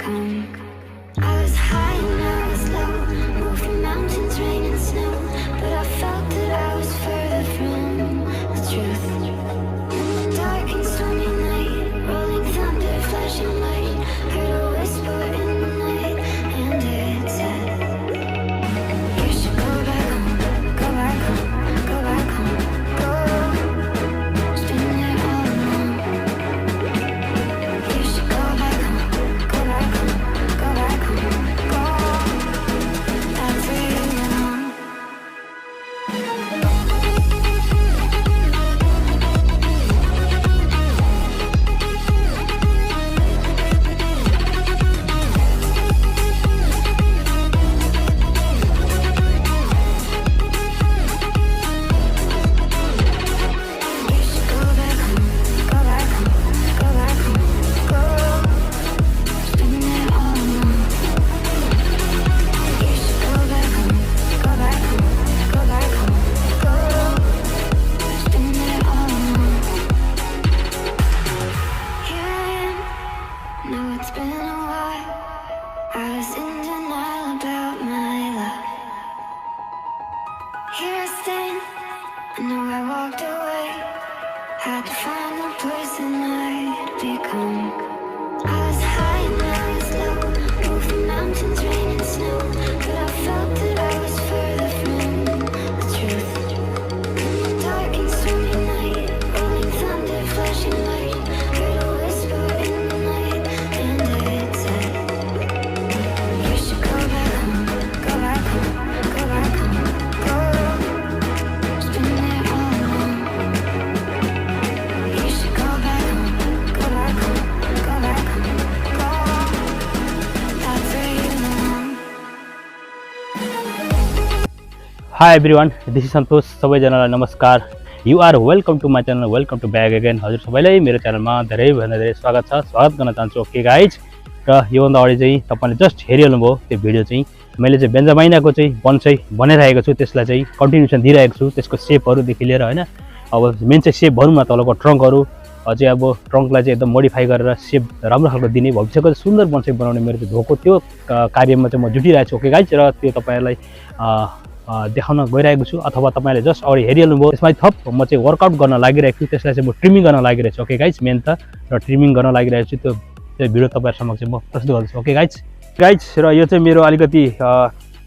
become. I was high and I was low, moved through mountains, rain and snow, but I felt that I was further from the truth. Dark and stormy night, rolling thunder, flashing light, heard a whisper in the night, and it said, you should go back home, go back home, go back home, go. It's been there all along. You should go back home, go back home, go back home, go. That's where you belong. You should go back home, go back home, go back home, go. It's been there all along. You should go back home, go back home, go back home, go. It's been there all along. Here I am, know it's been a while. I was in denial about my love. Here I stand, I know I walked away. Had to find the person I'd become. I was high and I was low, moved through mountains, rain and snow, but I felt that I was further from the truth. Dark and stormy night, rolling thunder, flashing light, heard a whisper in the night, and it said, you should go back home, go back home, go back home, go. It's been there all along. You should go back home, go back home, go back home, go. That's where you belong. Hi everyone, this is Santosh. सबैजनालाई नमस्कार. You are welcome to my channel. Welcome to back again. हजुर सबैलाई मेरो च्यानलमा धेरै भन्दा धेरै स्वागत छ. स्वागत गर्न चाहन्छु. ओके गाइज, र योभन्दा अगाडि चाहिँ तपाईले जस्ट हेरिहाल्नुभयो त्यो भिडियो चाहिँ मैले चाहिँ बेन्जामाइनाको चाहिँ बन्साई बनाइरहेको छु. त्यसलाई चाहिँ कन्टिन्युसन दिइरहेको छु. त्यसको शेपहरुदेखि लिएर हैन, अब मेन चाहिँ शेप भनौँ न, तलको ट्रङ्कहरु अझै अब ट्रङ्कलाई चाहिँ एकदम मोडिफाई गरेर शेप राम्रो खालको दिने, भविष्यको सुन्दर बन्साई बनाउने मेरो चाहिँ धोको त्यो कार्यमा चाहिँ म जुटिरहेको छु. ओके गाइज, र त्यो तपाईहरुलाई देखाउन गइरहेको छु, अथवा तपाईले जस्ट अगाडि हेरिहाल्नुभयो. त्यसमा थप म चाहिँ वर्कआउट गर्न लागिरहेको छु. त्यसलाई चाहिँ म ट्रिमिङ गर्न लागिरहेको छु. ओके गाइज, मेन त र ट्रिमिङ गर्न लागिरहेको छु. त्यो भिडियो तपाईहरु समक्ष म प्रस्तुत गर्छु. ओके गाइज, र यो चाहिँ मेरो अलिकति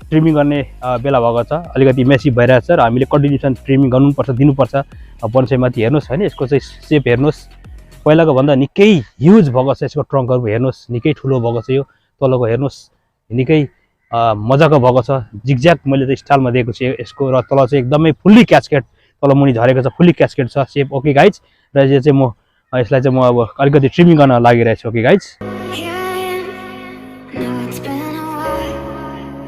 ट्रिमिङ गर्ने बेला भएको छ. अलिकति मेसी भइरहेछ र हामीले कन्टिन्युसन ट्रिमिङ गर्नुपर्छ, दिनुपर्छ बन्साईमाथि. हेर्नुहोस् हैन, यसको चाहिँ शेप हेर्नुहोस्, पहिलाको भन्दा निकै ह्युज भएको छ. यसको ट्रङ्कहरु हेर्नुहोस्, निकै ठुलो भएको छ. यो तलको हेर्नुहोस्, निकै मजाको भएको छ. जिगज्याग मैले चाहिँ स्टाइलमा दिएको छु यसको, र तल चाहिँ एकदमै फुल्ली क्यास्केड तल मुनि झरेको छ, फुल्ली क्यास्केड छ शेप. ओके गाइज, र यो चाहिँ म यसलाई चाहिँ म अब अलिकति ट्रिमिङ गर्न लागिरहेको छु. Okay guys, Here I am, know it's been a while.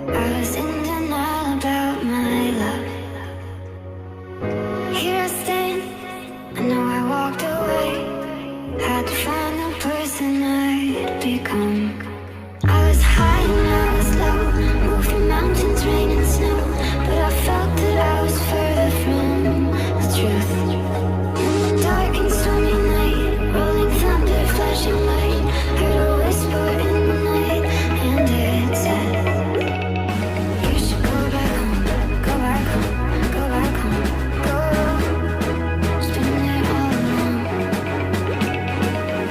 I was in denial about my love. Here I stand, I know I walked away. Had to find the person I'd become. I was high and I was low, moved through mountains, rain and snow, but I felt that I was further from the truth. Dark and stormy night, rolling thunder, flashing light, heard a whisper in the night, and it said, you should go back home, go back home, go back home, go. It's been there all along.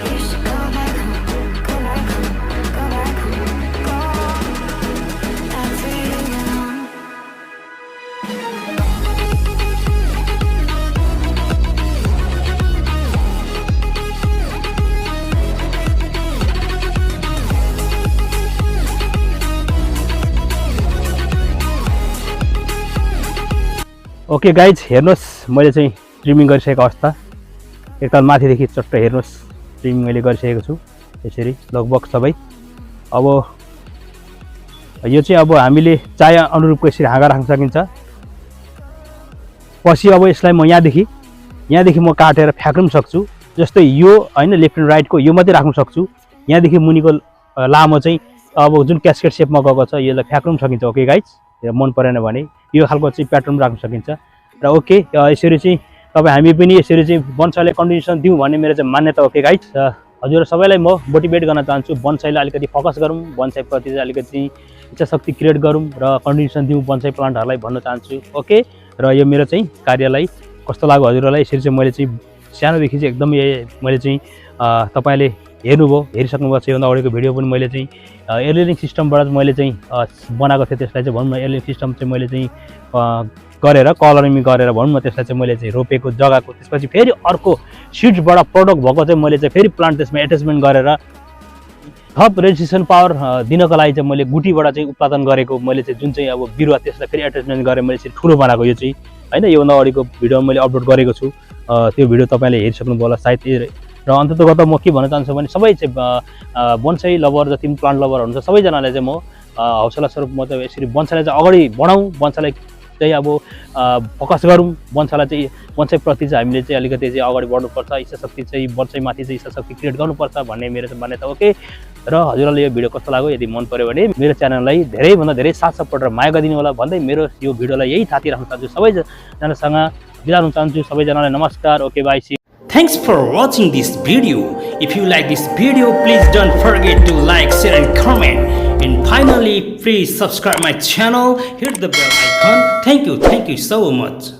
You should go back home, go back home, go back home, go. That's where you belong. Okay guys, हेर्नुहोस् मैले चाहिँ ट्रिमिङ गरिसकेको अवस्था. एकताल माथिदेखि चट्ट हेर्नुहोस्, ट्रिमिङ मैले गरिसकेको छु यसरी लगभग सबै. अब यो चाहिँ अब हामीले चाहे अनुरूपको यसरी हाँगा राख्न सकिन्छ. पछि अब यसलाई म यहाँदेखि म काटेर फ्याक्न पनि सक्छु. जस्तै यो हैन, लेफ्ट एन्ड राइटको यो मात्रै राख्न सक्छु. यहाँदेखि मुनिको लामो चाहिँ अब जुन क्यास्केड शेपमा गएको छ यसलाई फ्याक्न पनि सकिन्छ. ओके गाइज, मन परेन भने यो खालको चाहिँ प्याटर्न राख्न सकिन्छ. र ओके, यसरी चाहिँ तपाईँ हामी पनि यसरी चाहिँ बन्साईले कन्टिन्युसन दिउँ भन्ने मेरो चाहिँ मान्यता. ओके गाइज, हजुर सबैलाई म मोटिभेट गर्न चाहन्छु बोन्साईलाई अलिकति फोकस गरौँ, बोन्साईप्रति चाहिँ अलिकति इच्छा शक्ति क्रिएट गरौँ र कन्ट्रिब्युसन दिउँ बोन्साई प्लान्टहरूलाई भन्न चाहन्छु। ओके, र यो मेरो चाहिँ कार्यलाई कस्तो लाग्यो हजुरहरूलाई, यसरी चाहिँ मैले चाहिँ सानोदेखि चाहिँ एकदमै मैले चाहिँ तपाईँले हेरिसक्नुभएको छ। योभन्दा अगाडिको भिडियो पनि मैले चाहिँ एयरलिनिङ सिस्टमबाट मैले चाहिँ बनाएको थिएँ। त्यसलाई चाहिँ भनौँ न एयरलिनिङ सिस्टम चाहिँ मैले चाहिँ गरेर कलरिङ गरेर भनौँ न त्यसलाई चाहिँ मैले चाहिँ रोपेको जग्गाको, त्यसपछि फेरि अर्को सिड्सबाट प्रडक्ट भएको चाहिँ मैले चाहिँ फेरि प्लान्ट त्यसमा एट्याचमेन्ट गरेर थप रेजिस्ट्रेसन पावर दिनको लागि चाहिँ मैले गुटीबाट चाहिँ उत्पादन गरेको मैले चाहिँ जुन चाहिँ अब बिरुवा त्यसलाई फेरि एट्याचमेन्ट गरेर मैले चाहिँ ठुलो बनाएको यो चाहिँ होइन। योभन्दा अगाडिको भिडियोमा मैले अपलोड गरेको छु, त्यो भिडियो तपाईँले हेरिसक्नुभयो होला सायद। र अन्ततगत म के भन्न चाहन्छु भने सबै चाहिँ बोन्साई लभर जति पनि प्लान्ट लभर हुनुहुन्छ सबैजनालाई चाहिँ म हौसला स्वरूप म चाहिँ यसरी बोन्साईलाई चाहिँ अगाडि बढाउँ, बोन्साईलाई चाहिँ अब फोकस गरौँ, बोन्साईलाई चाहिँ बोन्साईप्रति चाहिँ हामीले चाहिँ अलिकति चाहिँ अगाडि बढ्नुपर्छ, इच्छा शक्ति चाहिँ बोन्साईमाथि चाहिँ इच्छा शक्ति क्रिएट गर्नुपर्छ भन्ने मेरो चाहिँ मान्यता। ओके, र हजुरलाई यो भिडियो कस्तो लाग्यो, यदि मन पऱ्यो भने मेरो च्यानललाई धेरैभन्दा धेरै साथ सपोर्ट र माया गरिदिनु होला भन्दै मेरो यो भिडियोलाई यही थाती राख्न चाहन्छु। सबैजनासँग बिदा हुन चाहन्छु, सबैजनालाई नमस्कार। Okay, bye, see. Thanks for watching this video. If you like this video, please don't forget to like, share and comment. And finally, please subscribe my channel, hit the bell icon. Thank you so much.